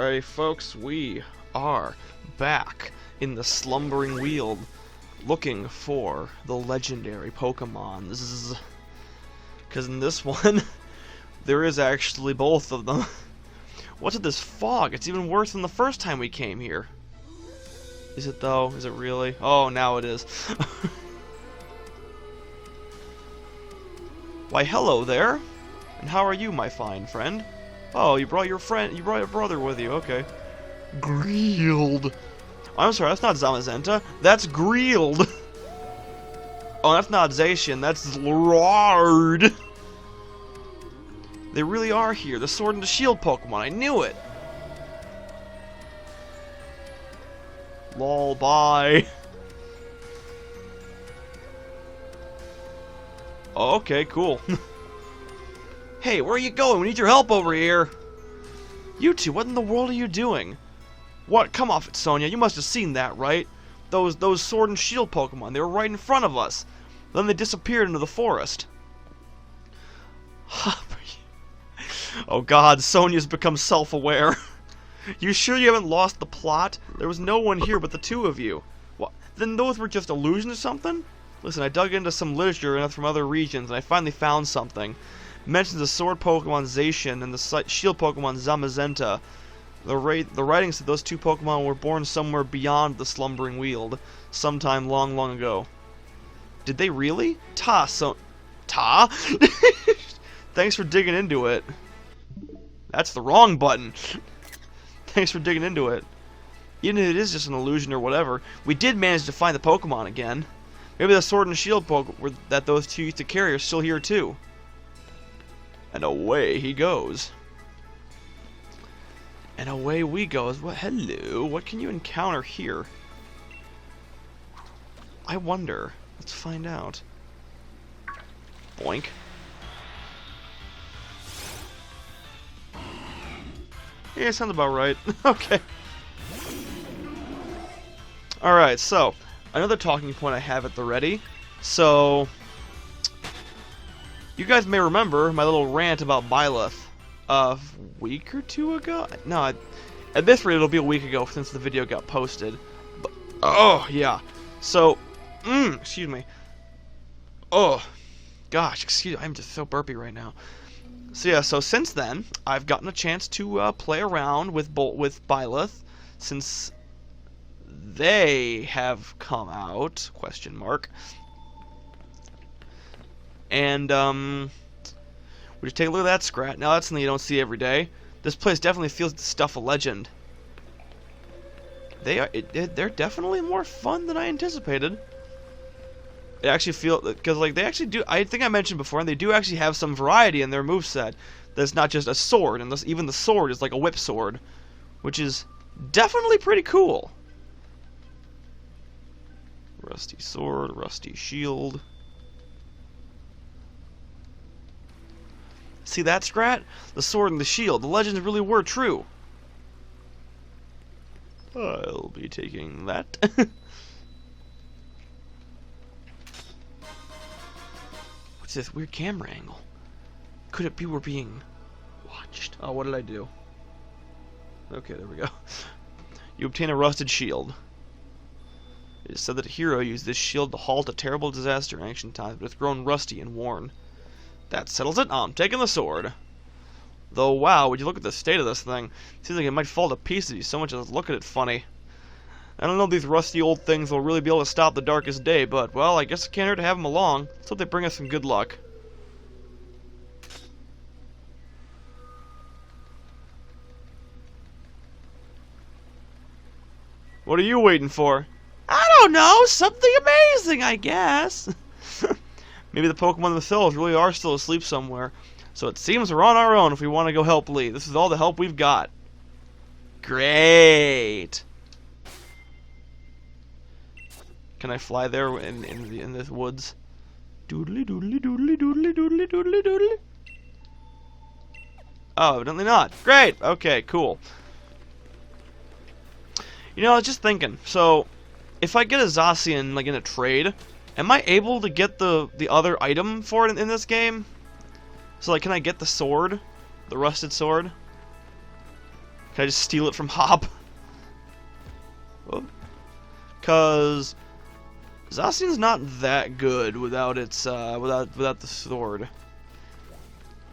Alright, folks, we are back in the Slumbering Weald looking for the legendary Pokemon. Because in this one, there is actually both of them. What's with this fog? It's even worse than the first time we came here. Is it though? Is it really? Oh, now it is. Why, hello there. And how are you, my fine friend? Oh, you brought your brother with you, okay. Greeld. I'm sorry, that's not Zamazenta, that's Greeld. Oh, that's not Zacian, that's Lord. They really are here, the Sword and the Shield Pokemon, I knew it. Lol, bye. Oh, okay, cool. Hey, where are you going? We need your help over here. You two, what in the world are you doing? What? Come off it, Sonia. You must have seen that, right? Those Sword and Shield Pokemon. They were right in front of us. Then they disappeared into the forest. Oh God, Sonia's become self-aware. You sure you haven't lost the plot? There was no one here but the two of you. What? Then those were just illusions or something? Listen, I dug into some literature from other regions, and I finally found something. It mentions the Sword Pokemon Zacian and the Shield Pokemon Zamazenta. The writings said those two Pokemon were born somewhere beyond the Slumbering Weald, sometime long, long ago. Did they really? Ta? Thanks for digging into it. That's the wrong button. Thanks for digging into it. Even if it is just an illusion or whatever, we did manage to find the Pokemon again. Maybe the Sword and Shield Pokemon that those two used to carry are still here too. And away he goes. And away we go. Well, hello. What can you encounter here? I wonder. Let's find out. Boink. Yeah, sounds about right. Okay. Alright, so another talking point I have at the ready. So you guys may remember my little rant about Byleth a week or two ago? No, at this rate it'll be a week ago since the video got posted. But, oh, yeah. So, excuse me. Oh, gosh, excuse me. I'm just so burpy right now. So yeah, so since then, I've gotten a chance to play around with Byleth, since they have come out, question mark. And, would you take a look at that, Scrat? Now that's something you don't see every day. This place definitely feels the stuff of legend. They're definitely more fun than I anticipated. It actually feels, because like they actually do, I think I mentioned before, and they do actually have some variety in their moveset. That's not just a sword, and even the sword is like a whip sword, which is definitely pretty cool. Rusty sword, rusty shield. See that, Scrat? The sword and the shield. The legends really were true. I'll be taking that. What's this weird camera angle? Could it be we're being watched? Oh, what did I do? Okay, there we go. You obtain a rusted shield. It is said that a hero used this shield to halt a terrible disaster in ancient times, but it's grown rusty and worn. That settles it. I'm taking the sword. Though, wow, would you look at the state of this thing? Seems like it might fall to pieces. You so much as look at it funny. I don't know if these rusty old things will really be able to stop the darkest day, but, well, I guess it can't hurt to have them along. Let's hope they bring us some good luck. What are you waiting for? I don't know, something amazing, I guess. Maybe the Pokemon themselves really are still asleep somewhere. So it seems we're on our own if we want to go help Lee. This is all the help we've got. Great. Can I fly there in the woods? Doodly doodly doodly doodly doodly doodly doodly. Oh, evidently not. Great. Okay, cool. You know, I was just thinking. So, if I get a Zacian like in a trade, am I able to get the other item for it in this game? So, like, can I get the sword? The rusted sword? Can I just steal it from Hop? Because Zacian's not that good without its without the sword.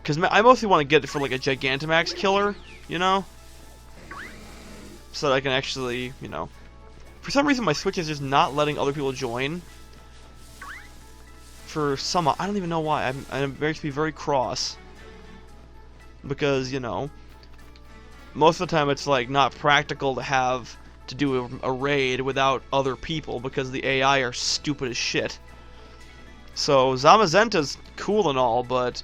Because I mostly want to get it for like a Gigantamax killer, you know, so that I can actually, you know. For some reason, my Switch is just not letting other people join. For some, I don't even know why. It makes me very cross. Because, you know, most of the time it's like not practical to have to do a raid without other people because the AI are stupid as shit. So Zamazenta's cool and all, but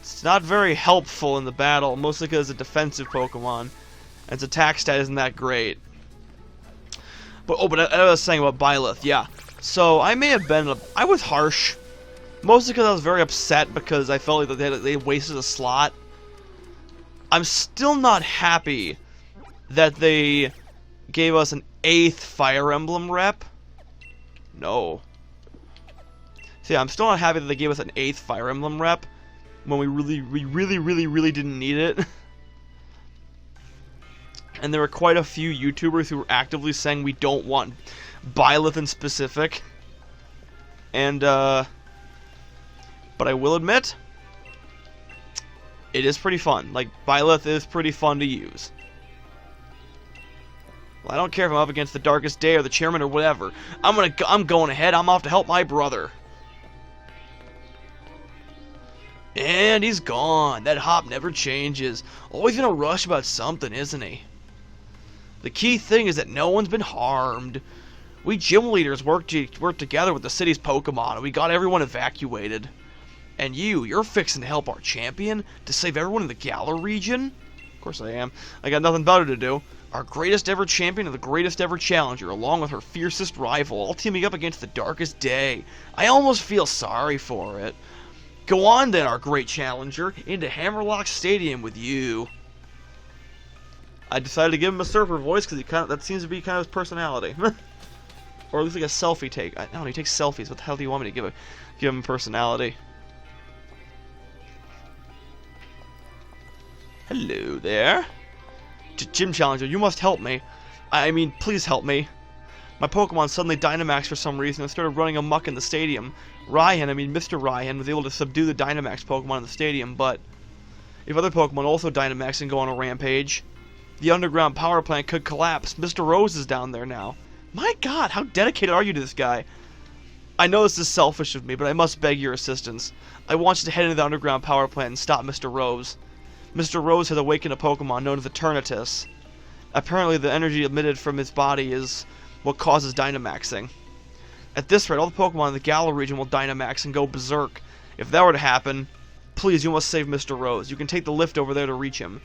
it's not very helpful in the battle, mostly because it's a defensive Pokemon. And its attack stat isn't that great. But I was saying about Byleth, yeah. So I may have been, I was harsh. Mostly because I was very upset because I felt like they wasted a slot. I'm still not happy that they gave us an 8th Fire Emblem rep. No. See, I'm still not happy that they gave us an 8th Fire Emblem rep when we really didn't need it. And there were quite a few YouTubers who were actively saying we don't want Byleth in specific. And, but I will admit, it is pretty fun. Like, Byleth is pretty fun to use. Well, I don't care if I'm up against the Darkest Day or the Chairman or whatever. I'm going ahead. I'm off to help my brother. And he's gone. That Hop never changes. Always in a rush about something, isn't he? The key thing is that no one's been harmed. We gym leaders worked together with the city's Pokemon, and we got everyone evacuated. And you're fixing to help our champion to save everyone in the Galar region? Of course I am. I got nothing better to do. Our greatest ever champion and the greatest ever challenger, along with her fiercest rival, all teaming up against the Darkest Day. I almost feel sorry for it. Go on then, our great challenger, into Hammerlock Stadium with you. I decided to give him a surfer voice because that seems to be kind of his personality. Or at least like a selfie take. I don't know, he takes selfies. What the hell do you want me to give him personality? Hello there. Gym Challenger, you must help me. I mean, please help me. My Pokemon suddenly Dynamaxed for some reason and started running amok in the stadium. Mr. Ryan, was able to subdue the Dynamax Pokemon in the stadium, but if other Pokemon also Dynamax and go on a rampage, the underground power plant could collapse. Mr. Rose is down there now. My god, how dedicated are you to this guy? I know this is selfish of me, but I must beg your assistance. I want you to head into the underground power plant and stop Mr. Rose. Mr. Rose has awakened a Pokemon known as Eternatus. Apparently the energy emitted from his body is what causes Dynamaxing. At this rate, all the Pokemon in the Galar region will Dynamax and go berserk. If that were to happen, please, you must save Mr. Rose. You can take the lift over there to reach him.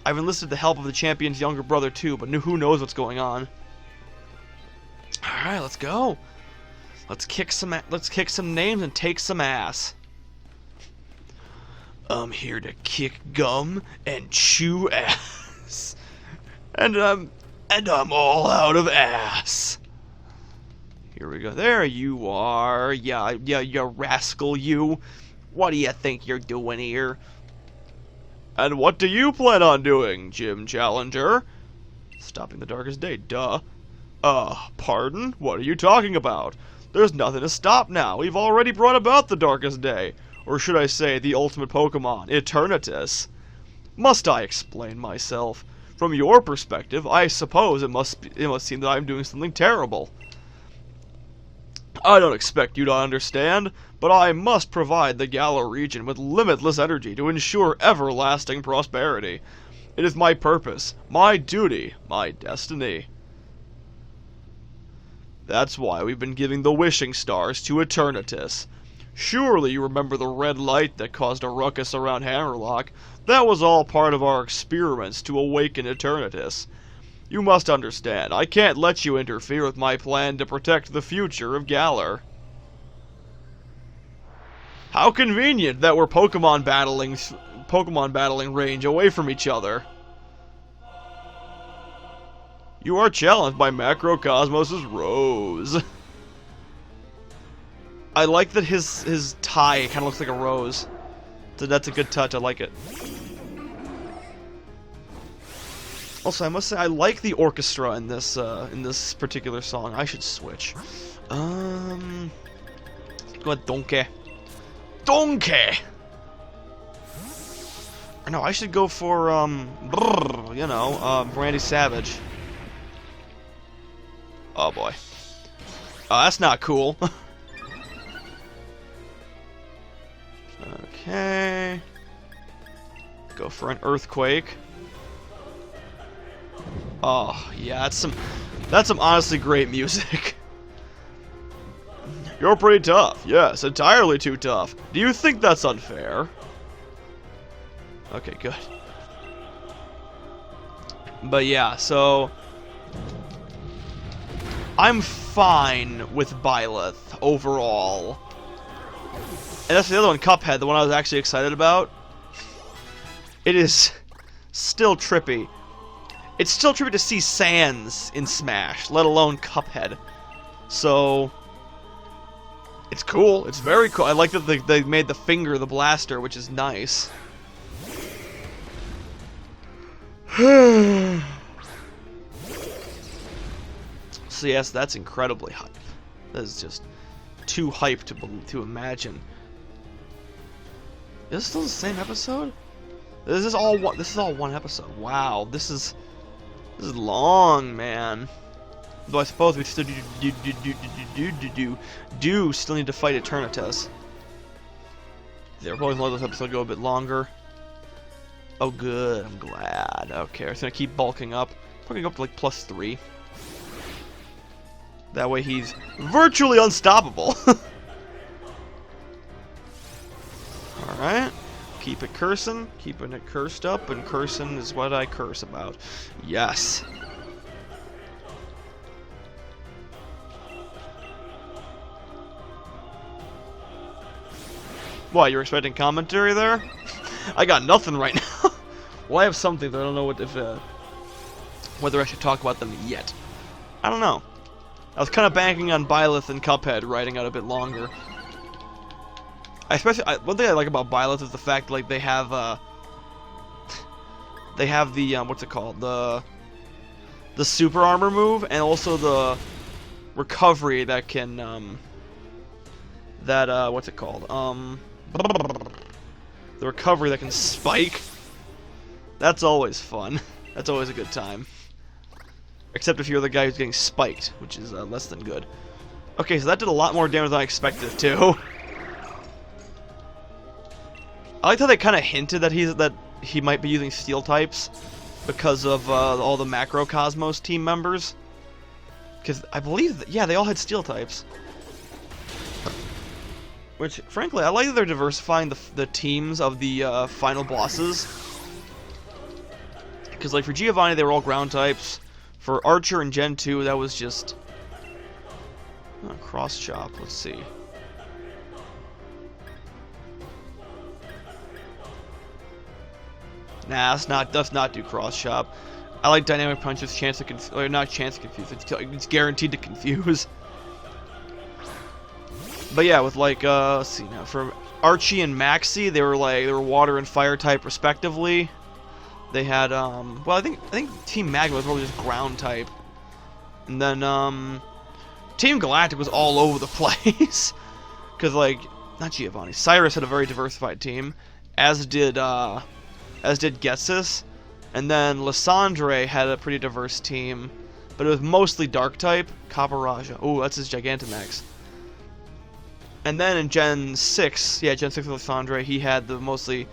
I've enlisted the help of the champion's younger brother too, but who knows what's going on. Alright, let's go. Let's kick some names and take some ass. I'm here to kick gum and chew ass. And I'm all out of ass. Here we go. There you are. Yeah, you rascal, you. What do you think you're doing here? And what do you plan on doing, Gym Challenger? Stopping the Darkest Day, duh. Pardon? What are you talking about? There's nothing to stop now. We've already brought about the Darkest Day. Or should I say, the ultimate Pokemon, Eternatus. Must I explain myself? From your perspective, I suppose it must seem that I'm doing something terrible. I don't expect you to understand, but I must provide the Galar region with limitless energy to ensure everlasting prosperity. It is my purpose, my duty, my destiny. That's why we've been giving the wishing stars to Eternatus. Surely you remember the red light that caused a ruckus around Hammerlock. That was all part of our experiments to awaken Eternatus. You must understand, I can't let you interfere with my plan to protect the future of Galar. How convenient that we're Pokemon battling range away from each other. You are challenged by Macrocosmos' Rose. I like that his tie kind of looks like a rose. So that's a good touch, I like it. Also, I must say I like the orchestra in this particular song. I should switch. Go with Donkey. Donkey. Or no, I should go for Brandy Savage. Oh boy. Oh, that's not cool. Okay. Go for an earthquake. Oh, yeah, that's some honestly great music. You're pretty tough. Yes, entirely too tough. Do you think that's unfair? Okay, good. But yeah, so I'm fine with Byleth overall. And that's the other one, Cuphead, the one I was actually excited about. It is still trippy. It's still trippy to see Sans in Smash, let alone Cuphead. So it's cool. It's very cool. I like that they made the finger the blaster, which is nice. So yes, that's incredibly hype. That is just too hype to imagine. Is this still the same episode? This is all one episode. Wow, this is long, man. Though I suppose we still do still need to fight Eternatus. They're probably gonna let this episode go a bit longer. Oh, good. I'm glad. Okay, we're gonna keep bulking up. Probably go up to like +3. That way he's virtually unstoppable. Alright. Keep it cursing. Keeping it cursed up, and cursing is what I curse about. Yes. What, you're expecting commentary there? I got nothing right now. Well, I have something, but I don't know whether I should talk about them yet. I don't know. I was kind of banking on Byleth and Cuphead writing out a bit longer. One thing I like about Byleth is the fact like they have the what's it called, the super armor move, and also the recovery that can what's it called, the recovery that can spike. That's always fun. That's always a good time. Except if you're the guy who's getting spiked, which is less than good. Okay, so that did a lot more damage than I expected it to. I like how they kind of hinted that he might be using steel types because of all the Macrocosmos team members. Because I believe that, yeah, they all had steel types. Which, frankly, I like that they're diversifying the teams of the final bosses. Because, like, for Giovanni, they were all ground types. For Archer and Gen 2, that was just... cross chop, let's see. Nah, does not do cross chop. I like dynamic punches, chance to confuse, or not chance to confuse, it's guaranteed to confuse. But yeah, with like let's see now, for Archie and Maxie, they were water and fire type respectively. They had well, I think Team Magma was probably just ground type. And then Team Galactic was all over the place. Cuz like not Giovanni, Cyrus had a very diversified team, as did Getsus. And then Lysandre had a pretty diverse team, but it was mostly dark type. Copperajah. Oh, that's his Gigantamax. And then in Gen 6, yeah, Gen 6 with Lysandre, he had mostly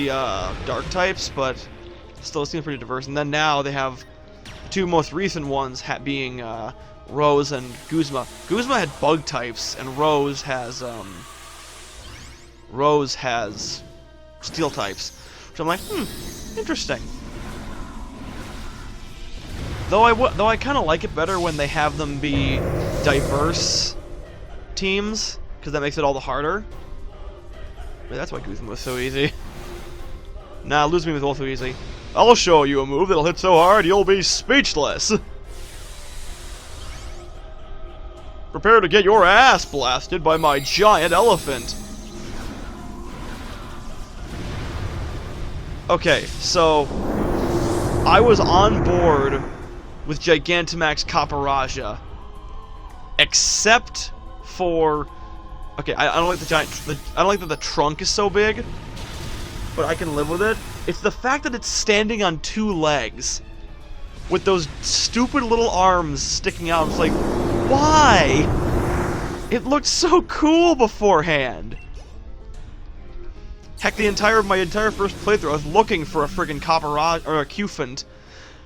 dark types, but still seems pretty diverse. And then now they have the two most recent ones being Rose and Guzma. Guzma had bug types, and Rose has steel types. Which I'm like, interesting. Though I kind of like it better when they have them be diverse teams, because that makes it all the harder. Maybe that's why Guzman was so easy. Nah, lose me was also easy. I'll show you a move that'll hit so hard you'll be speechless. Prepare to get your ass blasted by my giant elephant. Okay, so I was on board with GMax Copperajah, except for, okay, I don't like I don't like that the trunk is so big, but I can live with it. It's the fact that it's standing on 2 legs, with those stupid little arms sticking out. It's like, why? It looked so cool beforehand. Heck, my entire first playthrough, I was looking for a friggin' Copperajah, or a Cufant,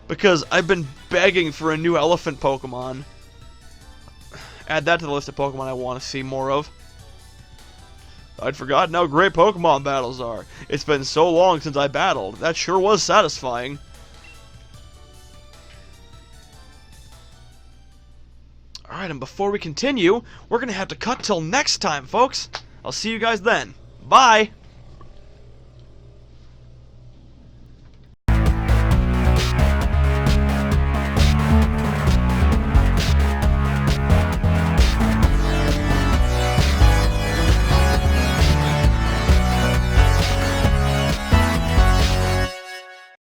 because I've been begging for a new elephant Pokemon. Add that to the list of Pokemon I want to see more of. I'd forgotten how great Pokemon battles are. It's been so long since I battled. That sure was satisfying. Alright, and before we continue, we're going to have to cut till next time, folks. I'll see you guys then. Bye!